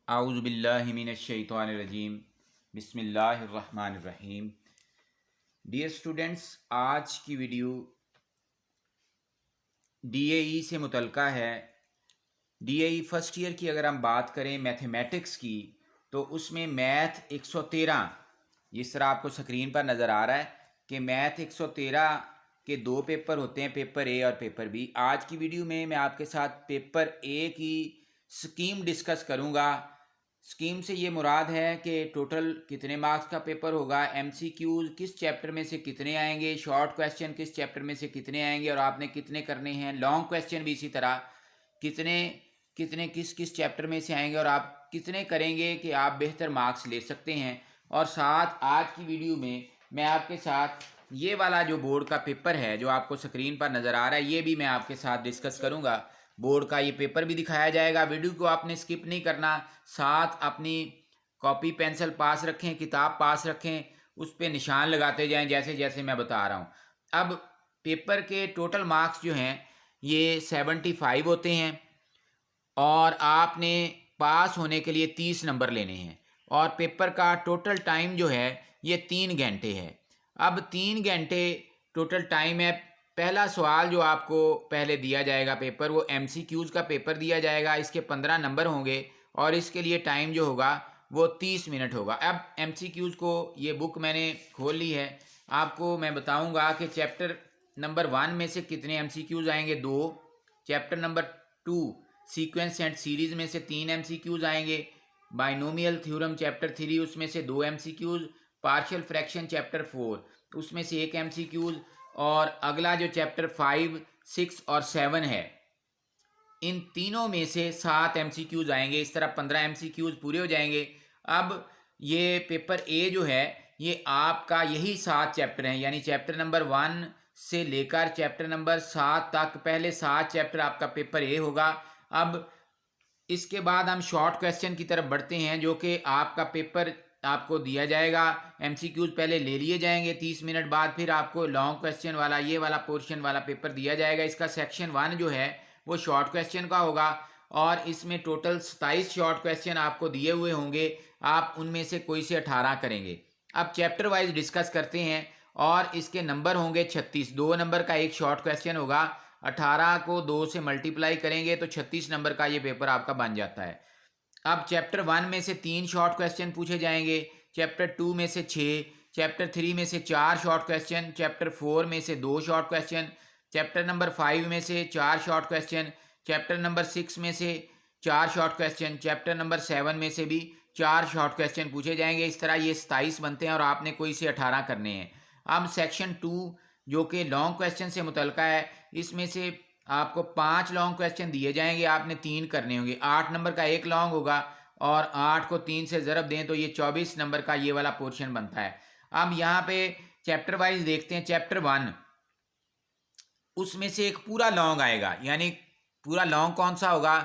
आऊज़ु बिल्लाहि मिनश्शैतानिर्रजीम बिस्मिल्लाहिर्रहमानिर्रहीम। Dear students, आज की वीडियो डीएई से मुतल्लिका है। डीएई फर्स्ट ईयर की अगर हम बात करें मैथमेटिक्स की, तो उसमें मैथ 113, जिस तरह आपको स्क्रीन पर नज़र आ रहा है कि मैथ 113 के दो पेपर होते हैं, पेपर ए और पेपर बी। आज की वीडियो में मैं आपके साथ पेपर ए की स्कीम डिस्कस करूंगा। स्कीम से ये मुराद है कि टोटल कितने मार्क्स का पेपर होगा, एमसीक्यूज किस चैप्टर में से कितने आएंगे, शॉर्ट क्वेश्चन किस चैप्टर में से कितने आएंगे और आपने कितने करने हैं, लॉन्ग क्वेश्चन भी इसी तरह कितने कितने किस किस चैप्टर में से आएंगे और आप कितने करेंगे कि आप बेहतर मार्क्स ले सकते हैं। और साथ आज की वीडियो में मैं आपके साथ ये वाला जो बोर्ड का पेपर है जो आपको स्क्रीन पर नज़र आ रहा है, ये भी मैं आपके साथ डिस्कस करूँगा। बोर्ड का ये पेपर भी दिखाया जाएगा। वीडियो को आपने स्किप नहीं करना, साथ अपनी कॉपी पेंसिल पास रखें, किताब पास रखें, उस पर निशान लगाते जाएं जैसे जैसे मैं बता रहा हूँ। अब पेपर के टोटल मार्क्स जो हैं ये 75 होते हैं और आपने पास होने के लिए 30 नंबर लेने हैं और पेपर का टोटल टाइम जो है ये 3 घंटे है। अब 3 घंटे टोटल टाइम है। पहला सवाल जो आपको पहले दिया जाएगा पेपर, वो एमसीक्यूज़ का पेपर दिया जाएगा। इसके 15 नंबर होंगे और इसके लिए टाइम जो होगा वो 30 मिनट होगा। अब एमसीक्यूज़ को ये बुक मैंने खोल ली है, आपको मैं बताऊंगा कि चैप्टर नंबर 1 में से कितने एमसीक्यूज़ आएंगे, 2। Chapter number 2 sequence and series में से 3 एमसीक्यूज़ आएंगे। बाइनोमियल थ्योरम चैप्टर 3 उसमें से 2 एमसीक्यूज़। पार्शियल फ्रैक्शन चैप्टर 4 उसमें से 1 एमसीक्यूज़। और अगला जो चैप्टर 5, 6 और 7 है, इन तीनों में से 7 एमसीक्यूज़ आएंगे। इस तरह 15 एमसीक्यूज़ पूरे हो जाएंगे। अब ये पेपर ए जो है ये आपका यही 7 चैप्टर हैं, यानी चैप्टर नंबर 1 से लेकर चैप्टर नंबर 7 तक पहले 7 चैप्टर आपका पेपर ए होगा। अब इसके बाद हम शॉर्ट क्वेश्चन की तरफ बढ़ते हैं, जो कि आपका पेपर आपको दिया जाएगा। एमसीक्यूज पहले ले लिए जाएंगे 30 मिनट बाद, फिर आपको लॉन्ग क्वेश्चन वाला ये वाला पोर्शन वाला पेपर दिया जाएगा। इसका सेक्शन 1 जो है वो शॉर्ट क्वेश्चन का होगा और इसमें टोटल 27 शॉर्ट क्वेश्चन आपको दिए हुए होंगे। आप उनमें से कोई से 18 करेंगे। अब चैप्टर वाइज डिस्कस करते हैं और इसके नंबर होंगे 36। 2 नंबर का एक शॉर्ट क्वेश्चन होगा, 18 को 2 से मल्टीप्लाई करेंगे तो 36 नंबर का ये पेपर आपका बन जाता है। अब चैप्टर 1 में से 3 शॉर्ट क्वेश्चन पूछे जाएंगे, चैप्टर 2 में से 6, चैप्टर 3 में से 4 शॉर्ट क्वेश्चन, चैप्टर 4 में से 2 शॉर्ट क्वेश्चन, चैप्टर नंबर 5 में से 4 शॉर्ट क्वेश्चन, चैप्टर नंबर 6 में से 4 शॉर्ट क्वेश्चन, चैप्टर नंबर 7 में से भी 4 शॉर्ट क्वेश्चन पूछे जाएंगे। इस तरह ये 27 बनते हैं और आपने कोई से 18 करने हैं। अब सेक्शन 2 जो कि लॉन्ग क्वेश्चन से मुतल्लिका है, इसमें से आपको 5 लॉन्ग क्वेश्चन दिए जाएंगे, आपने 3 करने होंगे। 8 नंबर का एक लॉन्ग होगा और 8 को 3 से ज़रब दें तो ये 24 नंबर का ये वाला पोर्शन बनता है। अब यहाँ पे चैप्टर वाइज देखते हैं। चैप्टर 1 उसमें से एक पूरा लॉन्ग आएगा, यानी पूरा लॉन्ग कौन सा होगा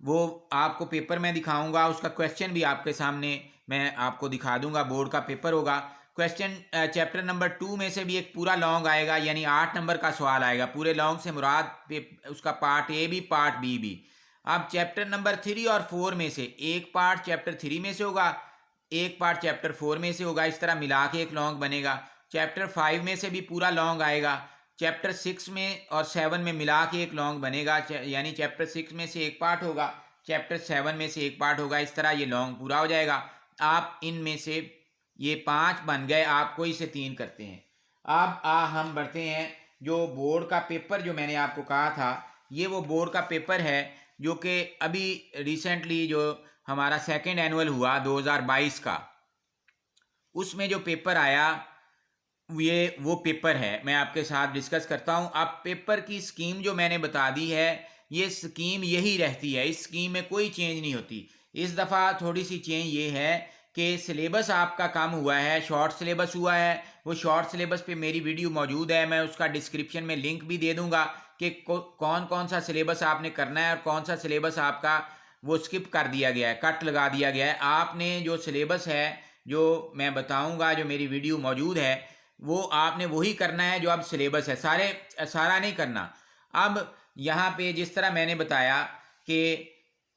वो आपको पेपर में दिखाऊंगा। उसका क्वेश्चन भी आपके सामने मैं आपको दिखा दूंगा, बोर्ड का पेपर होगा। क्वेश्चन चैप्टर नंबर 2 में से भी एक पूरा लॉन्ग आएगा, यानी 8 नंबर का सवाल आएगा। पूरे लॉन्ग से मुराद उसका पार्ट ए भी पार्ट बी भी। अब चैप्टर नंबर 3 और 4 में से एक पार्ट चैप्टर 3 में से होगा, एक पार्ट चैप्टर 4 में से होगा। इस तरह मिला के एक लॉन्ग बनेगा। चैप्टर 5 में से भी पूरा लॉन्ग आएगा। चैप्टर 6 में और 7 में मिला के एक लॉन्ग बनेगा, यानी चैप्टर 6 में से एक पार्ट होगा, चैप्टर 7 में से एक पार्ट होगा। इस तरह ये लॉन्ग पूरा हो जाएगा। आप इनमें से ये 5 बन गए, आप कोई से 3 करते हैं। अब हम बढ़ते हैं जो बोर्ड का पेपर जो मैंने आपको कहा था, ये वो बोर्ड का पेपर है जो कि अभी रिसेंटली जो हमारा सेकेंड एनुअल हुआ 2022 का, उसमें जो पेपर आया ये वो पेपर है, मैं आपके साथ डिस्कस करता हूं। अब पेपर की स्कीम जो मैंने बता दी है, ये स्कीम यही रहती है, इस स्कीम में कोई चेंज नहीं होती। इस दफ़ा थोड़ी सी चेंज ये है कि सिलेबस आपका कम हुआ है, शॉर्ट सिलेबस हुआ है। वो शॉर्ट सिलेबस पे मेरी वीडियो मौजूद है, मैं उसका डिस्क्रिप्शन में लिंक भी दे दूंगा कि कौन कौन सा सिलेबस आपने करना है और कौन सा सिलेबस आपका वो स्किप कर दिया गया है, कट लगा दिया गया है। आपने जो सिलेबस है जो मैं बताऊंगा, जो मेरी वीडियो मौजूद है, वो आपने वही करना है जो अब सिलेबस है, सारा नहीं करना। अब यहाँ पे जिस तरह मैंने बताया कि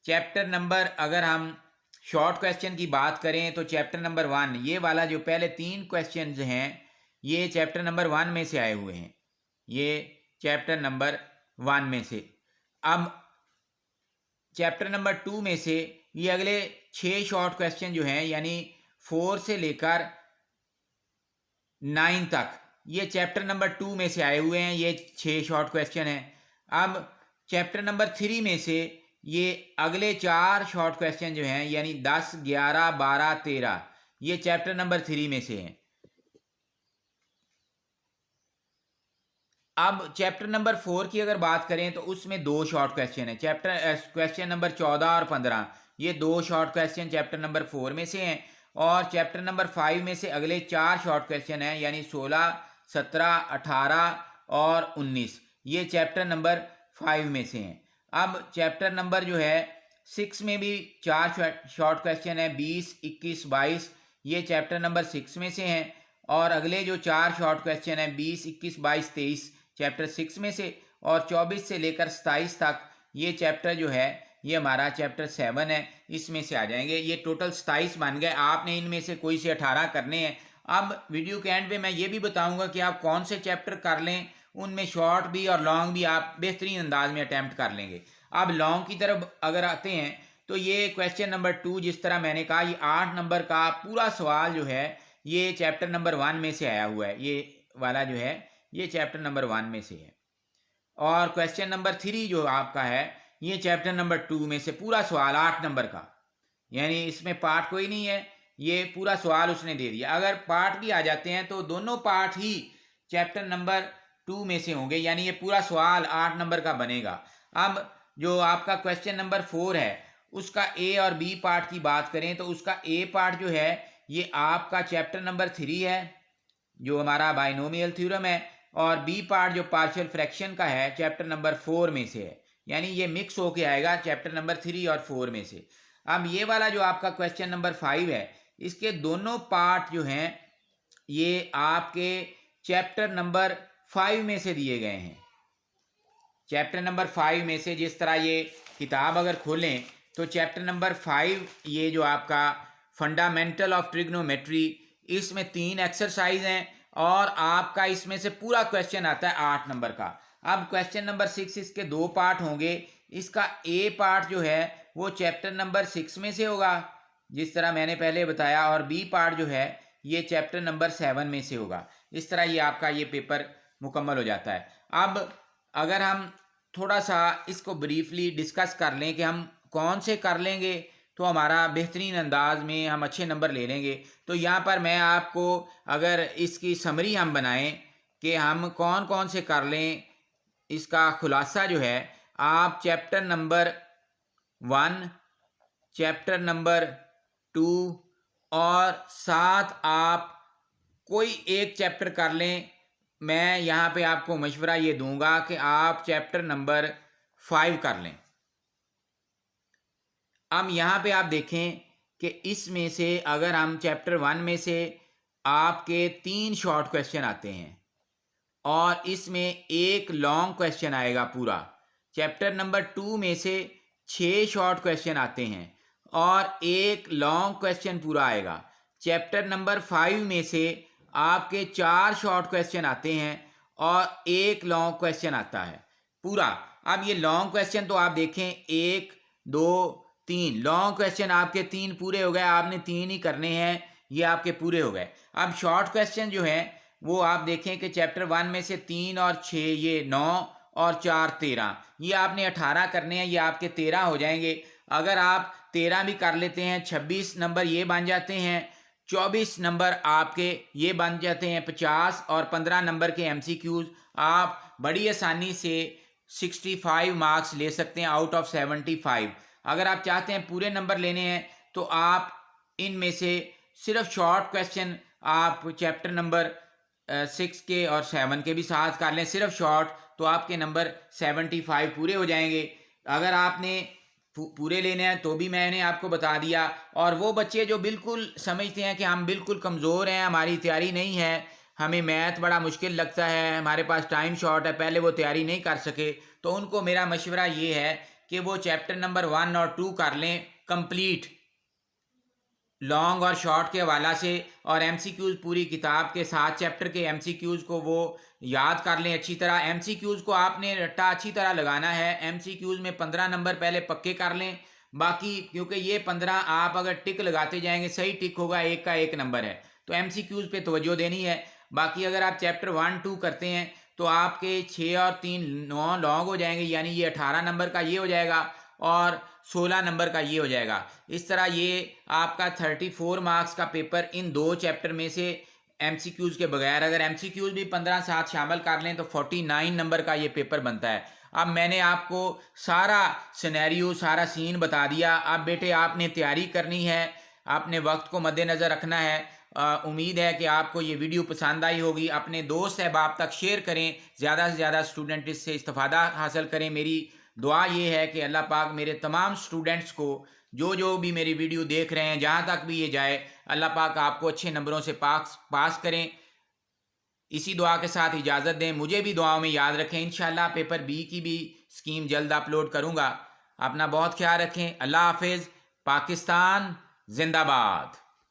चैप्टर नंबर अगर हम शॉर्ट क्वेश्चन की बात करें तो चैप्टर नंबर 1 ये वाला जो पहले 3 क्वेश्चन हैं ये चैप्टर नंबर 1 में से आए हुए हैं, ये चैप्टर नंबर 1 में से। अब चैप्टर नंबर 2 में से ये अगले 6 शॉर्ट क्वेश्चन जो हैं यानी 4 से लेकर 9 तक ये चैप्टर नंबर 2 में से आए हुए हैं, ये 6 शॉर्ट क्वेश्चन हैं। अब चैप्टर नंबर 3 में से ये अगले 4 शॉर्ट क्वेश्चन जो हैं यानी 10, 11, 12, 13 ये चैप्टर नंबर 3 में से हैं। अब चैप्टर नंबर 4 की अगर बात करें तो उसमें 2 शॉर्ट क्वेश्चन हैं, क्वेश्चन नंबर 14 और 15 ये 2 शॉर्ट क्वेश्चन चैप्टर नंबर 4 में से हैं। और चैप्टर नंबर 5 में से अगले 4 शॉर्ट क्वेश्चन हैं यानी 16, 17, 18 और 19 ये चैप्टर नंबर 5 में से हैं। अब चैप्टर नंबर जो है 6 में भी 4 शॉर्ट क्वेश्चन है 20, 21, 22 ये चैप्टर नंबर 6 में से हैं। और अगले जो 4 शॉर्ट क्वेश्चन है 20, 21, 22, 23 चैप्टर 6 में से, और 24 से लेकर 27 तक ये चैप्टर जो है ये हमारा चैप्टर 7 है, इसमें से आ जाएंगे। ये टोटल 27 बन गए। आपने इनमें से कोई से 18 करने हैं। अब वीडियो के एंड पे मैं ये भी बताऊंगा कि आप कौन से चैप्टर कर लें, उनमें शॉर्ट भी और लॉन्ग भी आप बेहतरीन अंदाज में अटैम्प्ट कर लेंगे। अब लॉन्ग की तरफ अगर आते हैं तो ये क्वेश्चन नंबर 2 जिस तरह मैंने कहा ये 8 नंबर का पूरा सवाल जो है ये चैप्टर नंबर 1 में से आया हुआ है, ये वाला जो है ये चैप्टर नंबर 1 में से है। और क्वेश्चन नंबर 3 जो आपका है ये चैप्टर नंबर 2 में से पूरा सवाल 8 नंबर का, यानी इसमें पार्ट कोई नहीं है, ये पूरा सवाल उसने दे दिया। अगर पार्ट भी आ जाते हैं तो दोनों पार्ट ही चैप्टर नंबर 2 में से होंगे, यानी ये पूरा सवाल 8 नंबर का बनेगा। अब जो आपका क्वेश्चन नंबर 4 है उसका ए और बी पार्ट की बात करें तो उसका ए पार्ट जो है ये आपका चैप्टर नंबर 3 है जो हमारा बाइनोमियल थ्योरम है, और बी पार्ट जो पार्शियल फ्रैक्शन का है चैप्टर नंबर 4 में से है, यानी ये मिक्स होके आएगा चैप्टर नंबर 3 और 4 में से। अब ये वाला जो आपका क्वेश्चन नंबर 5 है इसके दोनों पार्ट जो हैं ये आपके चैप्टर नंबर 5 में से दिए गए हैं। चैप्टर नंबर 5 में से जिस तरह ये किताब अगर खोलें तो चैप्टर नंबर 5 ये जो आपका फंडामेंटल ऑफ ट्रिग्नोमेट्री इसमें 3 एक्सरसाइज हैं और आपका इसमें से पूरा क्वेश्चन आता है 8 नंबर का। अब क्वेश्चन नंबर 6 इसके 2 पार्ट होंगे। इसका ए पार्ट जो है वो चैप्टर नंबर 6 में से होगा जिस तरह मैंने पहले बताया, और बी पार्ट जो है ये चैप्टर नंबर 7 में से होगा। इस तरह ये आपका ये पेपर मुकम्मल हो जाता है। अब अगर हम थोड़ा सा इसको ब्रीफली डिस्कस कर लें कि हम कौन से कर लेंगे तो हमारा बेहतरीन अंदाज में हम अच्छे नंबर ले लेंगे, तो यहाँ पर मैं आपको अगर इसकी समरी हम बनाएं कि हम कौन कौन से कर लें, इसका खुलासा जो है आप चैप्टर नंबर 1, चैप्टर नंबर 2 और साथ आप कोई एक चैप्टर कर लें। मैं यहाँ पे आपको मशवरा ये दूंगा कि आप चैप्टर नंबर 5 कर लें। अब यहाँ पे आप देखें कि इसमें से अगर हम चैप्टर 1 में से आपके 3 शॉर्ट क्वेश्चन आते हैं और इसमें एक लॉन्ग क्वेश्चन आएगा पूरा। चैप्टर नंबर 2 में से 6 शॉर्ट क्वेश्चन आते हैं और एक लॉन्ग क्वेश्चन पूरा आएगा। चैप्टर नंबर 5 में से आपके 4 शॉर्ट क्वेश्चन आते हैं और एक लॉन्ग क्वेश्चन आता है पूरा। अब ये लॉन्ग क्वेश्चन तो आप देखें 1, 2, 3 लॉन्ग क्वेश्चन आपके 3 पूरे हो गए, आपने 3 ही करने हैं, ये आपके पूरे हो गए। अब शॉर्ट क्वेश्चन जो है वो आप देखें कि चैप्टर 1 में से 3 और 6 ये 9 और 4 13, ये आपने 18 करने हैं, ये आपके 13 हो जाएंगे। अगर आप 13 भी कर लेते हैं 26 नंबर ये बन जाते हैं, 24 नंबर आपके ये बन जाते हैं 50, और 15 नंबर के MCQs आप बड़ी आसानी से 65 मार्क्स ले सकते हैं आउट ऑफ 75। अगर आप चाहते हैं पूरे नंबर लेने हैं तो आप इनमें से सिर्फ शॉर्ट क्वेश्चन आप चैप्टर नंबर 6 के और 7 के भी साथ कर लें, सिर्फ शॉर्ट, तो आपके नंबर 75 पूरे हो जाएंगे। अगर आपने पूरे लेने हैं तो भी मैंने आपको बता दिया। और वो बच्चे जो बिल्कुल समझते हैं कि हम बिल्कुल कमज़ोर हैं, हमारी तैयारी नहीं है, हमें मैथ बड़ा मुश्किल लगता है, हमारे पास टाइम शॉर्ट है, पहले वो तैयारी नहीं कर सके, तो उनको मेरा मशवरा ये है कि वो चैप्टर नंबर 1 और 2 कर लें कंप्लीट। लॉन्ग और शॉर्ट के हवाला से, और एमसीक्यूज़ पूरी किताब के 7 चैप्टर के एमसीक्यूज़ को वो याद कर लें अच्छी तरह। एमसीक्यूज़ को आपने रट्टा अच्छी तरह लगाना है। एमसीक्यूज़ में 15 नंबर पहले पक्के कर लें। बाकी क्योंकि ये 15 आप अगर टिक लगाते जाएंगे, सही टिक होगा, एक का एक नंबर है, तो एमसीक्यूज़ पे तवज्जो देनी है। बाकी अगर आप चैप्टर 1 2 करते हैं तो आपके 6 और 3 9 लॉन्ग हो जाएंगे, यानी ये 18 नंबर का ये हो जाएगा और 16 नंबर का ये हो जाएगा। इस तरह ये आपका 34 मार्क्स का पेपर इन 2 चैप्टर में से एमसीक्यूज़ के बगैर, अगर एमसीक्यूज़ भी 15 साथ शामिल कर लें तो 49 नंबर का ये पेपर बनता है। अब मैंने आपको सारा सिनेरियो, सारा सीन बता दिया। अब बेटे आपने तैयारी करनी है, आपने वक्त को मद्देनज़र रखना है। उम्मीद है कि आपको ये वीडियो पसंद आई होगी। अपने दोस्त अहबाब तक शेयर करें, ज़्यादा से ज़्यादा स्टूडेंट इससे इस्तिफ़ादा हासिल करें। मेरी दुआ ये है कि अल्लाह पाक मेरे तमाम स्टूडेंट्स को, जो भी मेरी वीडियो देख रहे हैं, जहाँ तक भी ये जाए, अल्लाह पाक आपको अच्छे नंबरों से पास करें। इसी दुआ के साथ इजाज़त दें, मुझे भी दुआओं में याद रखें। इंशाल्लाह पेपर बी की भी स्कीम जल्द अपलोड करूँगा। अपना बहुत ख्याल रखें। अल्लाह हाफिज़। पाकिस्तान जिंदाबाद।